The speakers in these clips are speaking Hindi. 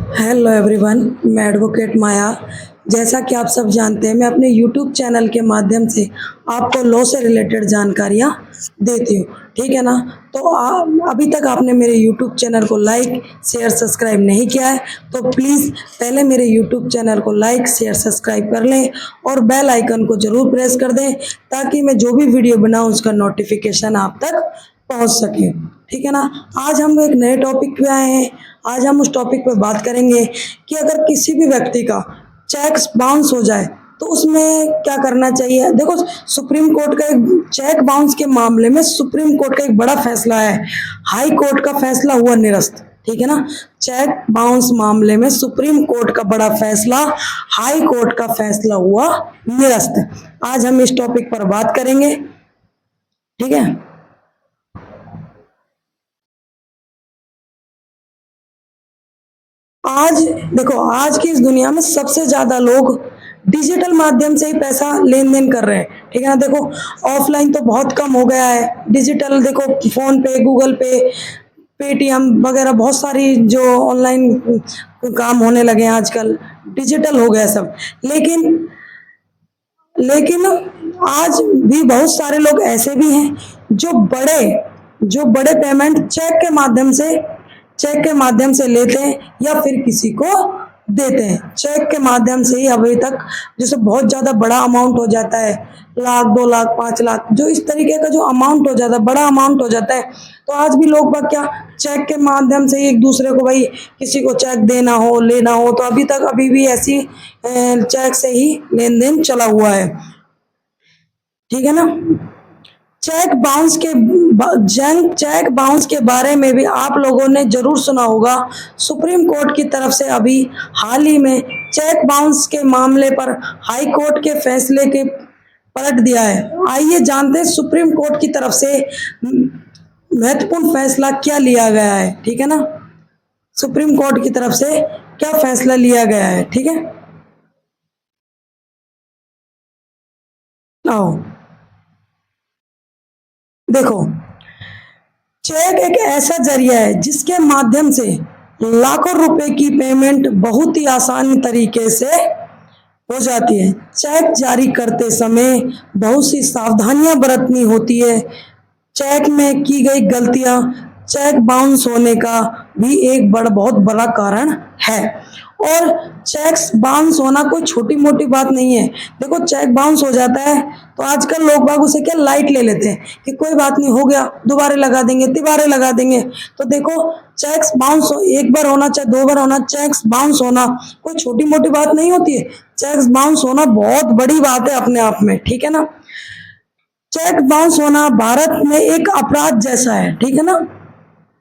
हेलो एवरीवन, मैं एडवोकेट माया। जैसा कि आप सब जानते हैं, मैं अपने यूट्यूब चैनल के माध्यम से आपको लॉ से रिलेटेड जानकारियाँ देती हूँ। ठीक है ना। तो अभी तक आपने मेरे यूट्यूब चैनल को लाइक शेयर सब्सक्राइब नहीं किया है तो प्लीज़ पहले मेरे यूट्यूब चैनल को लाइक शेयर सब्सक्राइब कर लें और बेल आइकन को ज़रूर प्रेस कर दें ताकि मैं जो भी वीडियो बनाऊँ उसका नोटिफिकेशन आप तक पहुँच सके। ठीक है ना। आज हम एक नए टॉपिक पे आए हैं। आज हम उस टॉपिक पे बात करेंगे कि अगर किसी भी व्यक्ति का चेक बाउंस हो जाए तो उसमें क्या करना चाहिए। देखो, सुप्रीम कोर्ट का एक चेक बाउंस के मामले में सुप्रीम कोर्ट का एक बड़ा फैसला है। हाई कोर्ट का फैसला हुआ निरस्त। ठीक है ना। चेक बाउंस मामले में सुप्रीम कोर्ट का बड़ा फैसला, हाई कोर्ट का फैसला हुआ निरस्त। आज हम इस टॉपिक पर बात करेंगे। ठीक है। आज देखो, आज की इस दुनिया में सबसे ज्यादा लोग डिजिटल माध्यम से ही पैसा लेन देन कर रहे हैं। ठीक है ना। देखो, ऑफलाइन तो बहुत कम हो गया है। डिजिटल देखो, फोन पे, गूगल पे, पेटीएम वगैरह बहुत सारी जो ऑनलाइन काम होने लगे हैं आजकल, डिजिटल हो गया सब। लेकिन लेकिन आज भी बहुत सारे लोग ऐसे भी हैं जो बड़े पेमेंट चेक के माध्यम से लेते हैं या फिर किसी को देते हैं। चेक के माध्यम से ही अभी तक जैसे बहुत ज़्यादा बड़ा अमाउंट हो जाता है, लाख 2 लाख 5 लाख, जो इस तरीके का जो अमाउंट हो जाता है, बड़ा अमाउंट हो जाता है, तो आज भी लोग बाग क्या चेक के माध्यम से ही एक दूसरे को, भाई किसी को चेक देना हो लेना हो तो अभी भी ऐसी चेक से ही लेन देन चला हुआ है। ठीक है ना। चेक बाउंस के चेक बाउंस के बारे में भी आप लोगों ने जरूर सुना होगा। सुप्रीम कोर्ट की तरफ से अभी हाल ही में चेक बाउंस के मामले पर हाई कोर्ट के फैसले के पलट दिया है। आइए जानते हैं सुप्रीम कोर्ट की तरफ से महत्वपूर्ण फैसला क्या लिया गया है। ठीक है ना। सुप्रीम कोर्ट की तरफ से क्या फैसला लिया गया है। ठीक है। आओ देखो, चेक एक ऐसा जरिया है जिसके माध्यम से लाखों रुपए की पेमेंट बहुत ही आसान तरीके से हो जाती है। चेक जारी करते समय बहुत सी सावधानियां बरतनी होती है। चेक में की गई गलतियां चेक बाउंस होने का भी एक बहुत बड़ा कारण है। और चेक्स बाउंस होना कोई छोटी मोटी बात नहीं है। देखो, चेक बाउंस हो जाता है तो आजकल लोग बाग उसे क्या लाइट ले लेते हैं कि कोई बात नहीं, हो गया, दोबारा लगा देंगे, तिबारे लगा देंगे। तो देखो, चेक्स बाउंस एक बार होना चाहे 2 बार होना, चेक्स बाउंस होना कोई छोटी मोटी बात नहीं होती है। चेक्स बाउंस होना बहुत बड़ी बात है अपने आप में। ठीक है ना। चेक बाउंस होना भारत में एक अपराध जैसा है। ठीक है ना।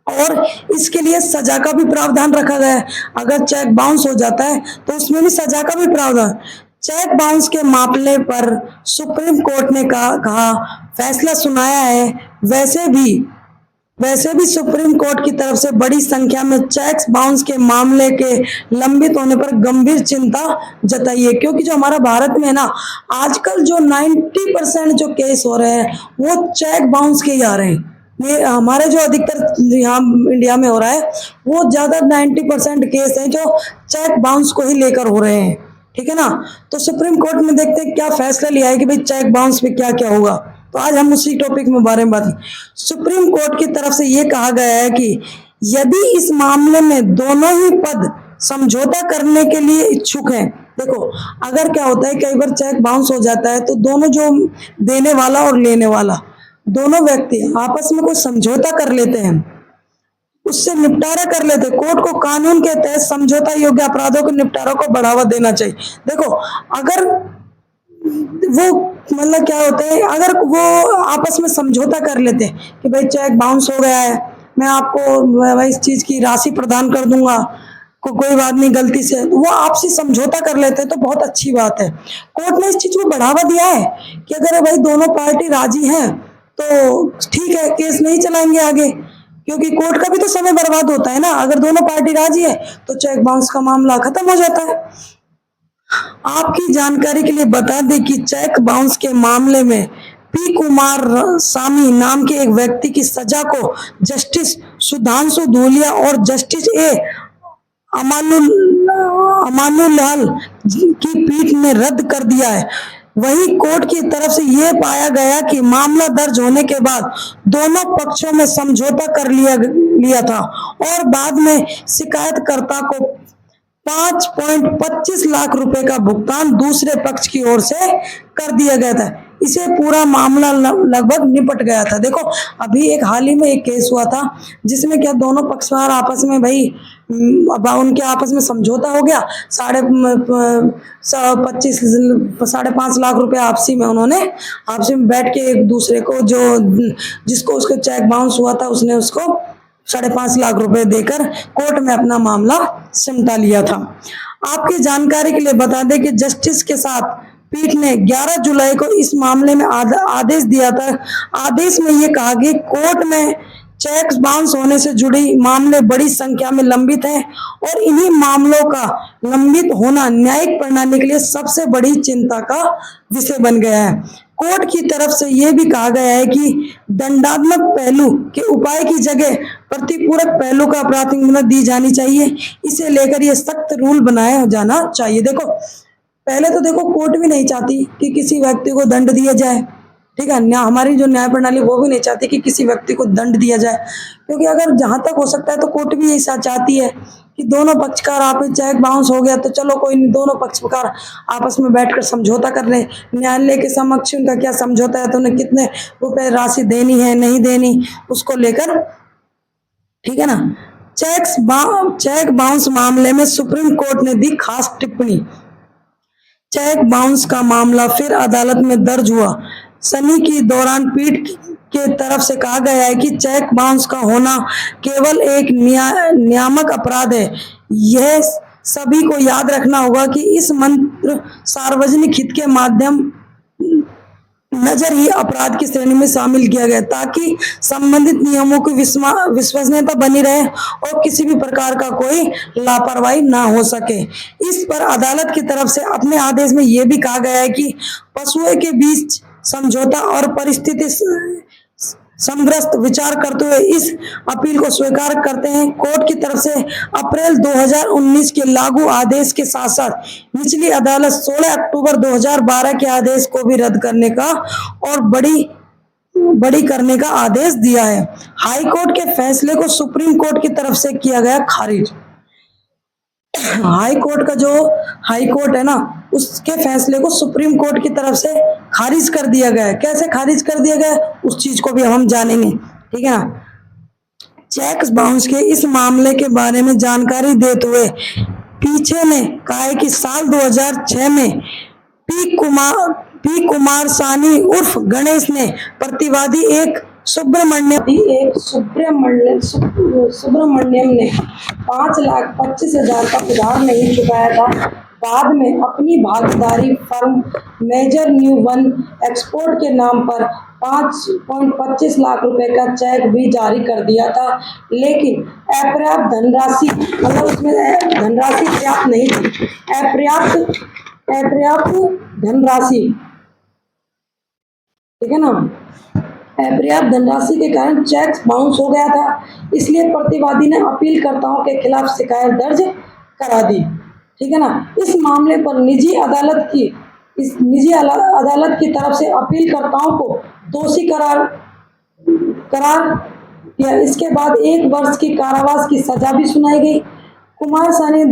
और इसके लिए सजा का भी प्रावधान रखा गया है। अगर चेक बाउंस हो जाता है तो उसमें भी सजा का भी प्रावधान। चेक बाउंस के मामले पर सुप्रीम कोर्ट ने कहा फैसला सुनाया है। वैसे भी सुप्रीम कोर्ट की तरफ से बड़ी संख्या में चेक्स बाउंस के मामले के लंबित होने पर गंभीर चिंता जताई है, क्योंकि जो हमारा भारत में ना आजकल जो 90% जो केस हो रहे हैं वो चेक बाउंस के ही आ रहे हैं। ये हमारे जो अधिकतर यहाँ इंडिया में हो रहा है वो ज्यादा 90% केस हैं जो चेक बाउंस को ही लेकर हो रहे हैं। ठीक है ना। तो सुप्रीम कोर्ट में देखते हैं क्या फैसला लिया है कि भाई चेक बाउंस पे क्या क्या होगा। तो आज हम उसी टॉपिक में बारे में बात करें। सुप्रीम कोर्ट की तरफ से ये कहा गया है कि यदि इस मामले में दोनों ही पद समझौता करने के लिए इच्छुक हैं। देखो, अगर क्या होता है कई बार चेक बाउंस हो जाता है तो दोनों जो देने वाला और लेने वाला दोनों व्यक्ति आपस में कोई समझौता कर लेते हैं, उससे निपटारा कर लेते। कोर्ट को कानून के तहत समझौता योग्य अपराधों के निपटारा को बढ़ावा देना चाहिए। देखो, अगर वो मतलब क्या होता है, अगर वो आपस में समझौता कर लेते हैं कि भाई चेक बाउंस हो गया है, मैं आपको भाई इस चीज की राशि प्रदान कर दूंगा, कोई बात नहीं, गलती से वो आपसे समझौता कर लेते हैं तो बहुत अच्छी बात है। कोर्ट ने इस चीज को बढ़ावा दिया है कि अगर भाई दोनों पार्टी राजी हैं तो ठीक है, केस नहीं चलाएंगे आगे, क्योंकि कोर्ट का भी तो समय बर्बाद होता है ना। अगर दोनों पार्टी राजी है तो चेक बाउंस का मामला खत्म हो जाता है। आपकी जानकारी के लिए बता दें कि चेक बाउंस के मामले में पी कुमार सामी नाम के एक व्यक्ति की सजा को जस्टिस सुधांशु धूलिया और जस्टिस ए अमानुल्लाह की पीठ ने रद्द कर दिया है। वहीं कोर्ट की तरफ से यह पाया गया कि मामला दर्ज होने के बाद दोनों पक्षों में समझौता कर लिया था और बाद में शिकायतकर्ता को 5.25 लाख रुपए का भुगतान दूसरे पक्ष की ओर से कर दिया गया था। इसे पूरा मामला लगभग निपट गया था। देखो, अभी एक हाल ही में एक केस हुआ था जिसमें क्या दोनों पक्षकार आपस में भाई अब उनके आपस में समझौता हो गया। 5.5 लाख रुपए आपसी में बैठ के एक दूसरे को जिसको उसका चेक बाउंस हुआ था उसने उसको 5.5 लाख रुपए देकर कोर्ट में अपना मामला सिमटा लिया था। आपकी जानकारी के लिए बता दें कि जस्टिस के साथ पीठ ने 11 जुलाई को इस मामले में आदेश दिया था। आदेश में ये कहा कि कोर्ट में चेक्स बाउंस होने से जुड़ी मामले बड़ी संख्या में लंबित हैं और इन्हीं मामलों का लंबित होना न्यायिक प्रणाली के लिए सबसे बड़ी चिंता का विषय बन गया है। कोर्ट की तरफ से यह भी कहा गया है कि दंडात्मक पहलू के उपाय की जगह प्रतिपूरक पहलू का प्राथमिकता दी जानी चाहिए। इसे लेकर यह सख्त रूल बनाया जाना चाहिए। देखो, पहले तो देखो कोर्ट भी नहीं चाहती कि किसी व्यक्ति को दंड दिया जाए, ठीक है। हमारी जो न्याय प्रणाली वो भी नहीं चाहती कि किसी व्यक्ति को दंड दिया जाए, क्योंकि अगर जहां तक हो सकता है तो कोर्ट भी ऐसा चाहती है कि दोनों पक्षकार आपस चेक बाउंस हो गया तो चलो कोई नहीं, दोनों पक्षकार आपस में बैठकर समझौता कर ले। न्यायालय के समक्ष उनका क्या समझौता है तो उन्हें कितने रुपए राशि देनी है नहीं देनी उसको लेकर, ठीक है ना। चेक बाउंस मामले में सुप्रीम कोर्ट ने दी खास टिप्पणी। चेक बाउंस का मामला फिर अदालत में दर्ज हुआ। सुनवाई के दौरान पीठ के तरफ से कहा गया है कि चेक बाउंस का होना केवल एक नियामक अपराध है। यह सभी को याद रखना होगा कि इस मंत्र सार्वजनिक हित के माध्यम नजर ही अपराध की श्रेणी में शामिल किया गया ताकि संबंधित नियमों की विश्वसनीयता बनी रहे और किसी भी प्रकार का कोई लापरवाही ना हो सके। इस पर अदालत की तरफ से अपने आदेश में यह भी कहा गया है कि पक्षों के बीच समझौता और परिस्थिति समग्रस्त विचार करते हुए इस अपील को स्वीकार करते हैं। कोर्ट की तरफ से अप्रैल 2019 के लागू आदेश के साथ साथ निचली अदालत 16 अक्टूबर 2012 के आदेश को भी रद्द करने का और बड़ी करने का आदेश दिया है। हाई कोर्ट के फैसले को सुप्रीम कोर्ट की तरफ से किया गया खारिज। हाई कोर्ट है ना, उसके फैसले को सुप्रीम कोर्ट की तरफ से खारिज कर दिया गया है। कैसे खारिज कर दिया गया उस चीज को भी हम जानेंगे, ठीक है ना। चेक्स बाउंस के इस मामले के बारे में जानकारी देते हुए पीछे ने कहा है कि साल 2006 में पी कुमार सानी उर्फ गणेश ने प्रतिवादी एक सुब्रमण्यम ने 5,25,000 का उधार नहीं चुकाया था। बाद में अपनी भागीदारी firm major new one export के नाम पर 5.25 लाख रुपए का चेक भी जारी कर दिया था, लेकिन अपर्याप्त धनराशि, मतलब उसमें धनराशि पर्याप्त नहीं थी, अपर्याप्त धनराशि, ठीक है ना। अपर्याप्त धनराशि के कारण चेक बाउंस हो गया था, इसलिए प्रतिवादी ने अपीलकर्ताओं के खिलाफ शिकायत दर्ज करा दी, ठीक है ना। इस मामले पर निजी अदालत की तरफ से अपीलकर्ताओं को दोषी करार किया। इसके बाद 1 वर्ष की कारावास की सजा भी सुनाई गई। कुमार स्वामी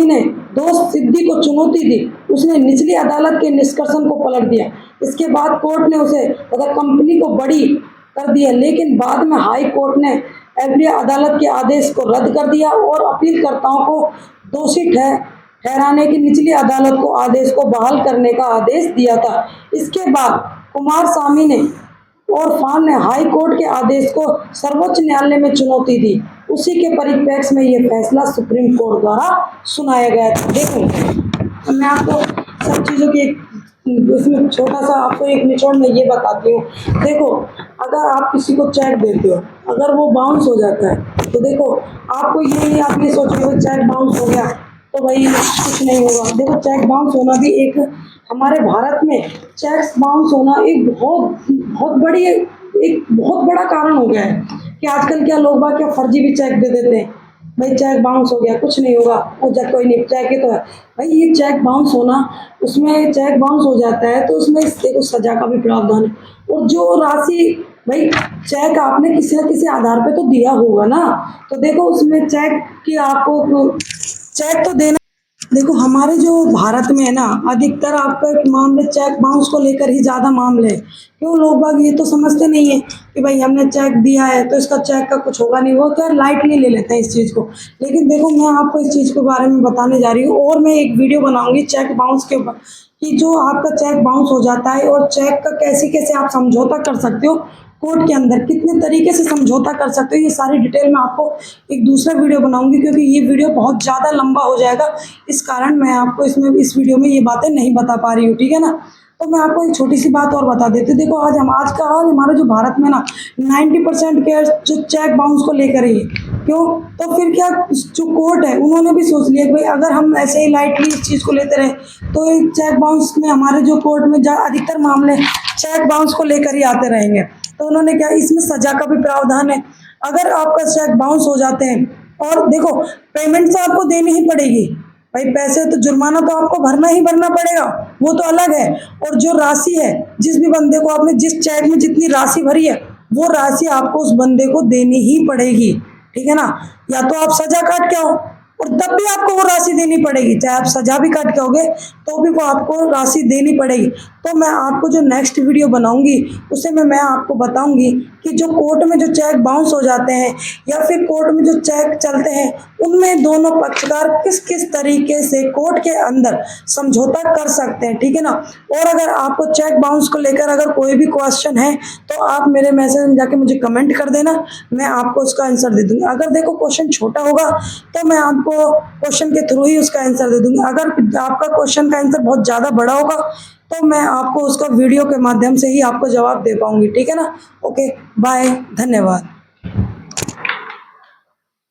ने दोष सिद्धि को चुनौती दी। उसने निचली अदालत के निष्कर्षण को पलट दिया। इसके बाद कोर्ट ने उसे तथा कंपनी को बरी कर दिया, लेकिन बाद में हाई कोर्ट ने अगली अदालत के आदेश को रद्द कर दिया और अपीलकर्ताओं को दोषी ठहराने की निचली अदालत को आदेश को बहाल करने का आदेश दिया था। इसके बाद कुमार स्वामी ने और फान ने हाई कोर्ट के आदेश को सर्वोच्च न्यायालय में चुनौती दी। उसी के परिप्रेक्ष्य में यह फैसला सुप्रीम कोर्ट द्वारा सुनाया गया था। देखो, मैं आपको सब चीज़ों की इसमें छोटा सा आपको एक निचोड़ में ये बताती हूँ। देखो, अगर आप किसी को चेक देते हो, अगर वो बाउंस हो जाता है तो देखो आपको ये नहीं, आप ये सोचोगे चेक बाउंस हो गया तो भाई कुछ नहीं होगा। देखो, चेक बाउंस होना भी एक हमारे भारत में चेक्स बाउंस होना एक बहुत बड़ा कारण हो गया है कि आजकल क्या लोग क्या फर्जी भी चेक दे देते हैं, भाई चेक बाउंस हो गया, कुछ नहीं होगा, और जब कोई नहीं, चेक ही तो है भाई। ये चेक बाउंस होना, उसमें चेक बाउंस हो जाता है तो उसमें देखो सजा का भी प्रावधान है। और जो राशि भाई, चेक आपने किसी न किसी आधार पे तो दिया होगा ना, तो देखो उसमें चेक की आपको चेक तो देना। देखो हमारे जो भारत में है ना, अधिकतर आपका मामले चेक बाउंस को लेकर ही ज़्यादा मामले हैं। क्यों लोग बाग ये तो समझते नहीं है कि भाई हमने चेक दिया है तो इसका चेक का कुछ होगा नहीं, वो क्या लाइटली ले लेते हैं इस चीज़ को। लेकिन देखो मैं आपको इस चीज़ के बारे में बताने जा रही हूँ, और मैं एक वीडियो बनाऊंगी चेक बाउंस के ऊपर, कि जो आपका चेक बाउंस हो जाता है और चेक का कैसे कैसे आप समझौता कर सकते हो कोर्ट के अंदर, कितने तरीके से समझौता कर सकते हो, ये सारी डिटेल मैं आपको एक दूसरा वीडियो बनाऊंगी, क्योंकि ये वीडियो बहुत ज़्यादा लंबा हो जाएगा। इस कारण मैं आपको इसमें इस वीडियो में ये बातें नहीं बता पा रही हूँ, ठीक है ना। तो मैं आपको एक छोटी सी बात और बता देती हूँ। देखो आज हमारे जो भारत में ना 90% केस जो चेक बाउंस को लेकर ही है। क्यों? तो फिर क्या, जो कोर्ट है उन्होंने भी सोच लिया कि भाई अगर हम ऐसे ही लाइटली इस चीज़ को लेते रहे तो चेक बाउंस में हमारे जो कोर्ट में अधिकतर मामले चेक बाउंस को लेकर ही आते रहेंगे। तो उन्होंने क्या, इसमें सजा का भी प्रावधान है। अगर आपका चेक बाउंस हो जाते हैं, और देखो पेमेंट तो आपको देनी ही पड़ेगी भाई, पैसे तो जुर्माना तो आपको भरना ही भरना पड़ेगा, वो तो अलग है। और जो राशि है, जिस भी बंदे को आपने जिस चेक में जितनी राशि भरी है वो राशि आपको उस बंदे को देनी ही पड़ेगी, ठीक है ना। या तो आप सजा काट के आओ और तब भी आपको वो राशि देनी पड़ेगी, चाहे आप सजा भी काट के आओगे तो भी वो आपको राशि देनी पड़ेगी। तो मैं आपको जो नेक्स्ट वीडियो बनाऊंगी उससे मैं आपको बताऊंगी कि जो कोर्ट में जो चेक बाउंस हो जाते हैं या फिर कोर्ट में जो चेक चलते हैं, उनमें दोनों पक्षकार किस किस तरीके से कोर्ट के अंदर समझौता कर सकते हैं, ठीक है ना। और अगर आपको चेक बाउंस को लेकर अगर कोई भी क्वेश्चन है तो आप मेरे मैसेज में जाके मुझे कमेंट कर देना, मैं आपको उसका आंसर दे दूंगी। अगर देखो क्वेश्चन छोटा होगा तो मैं आपको क्वेश्चन के थ्रू ही उसका आंसर दे दूंगी। अगर आपका क्वेश्चन का आंसर बहुत ज़्यादा बड़ा होगा तो मैं आपको उसका वीडियो के माध्यम से ही आपको जवाब दे पाऊंगी, ठीक है ना। ओके बाय, धन्यवाद।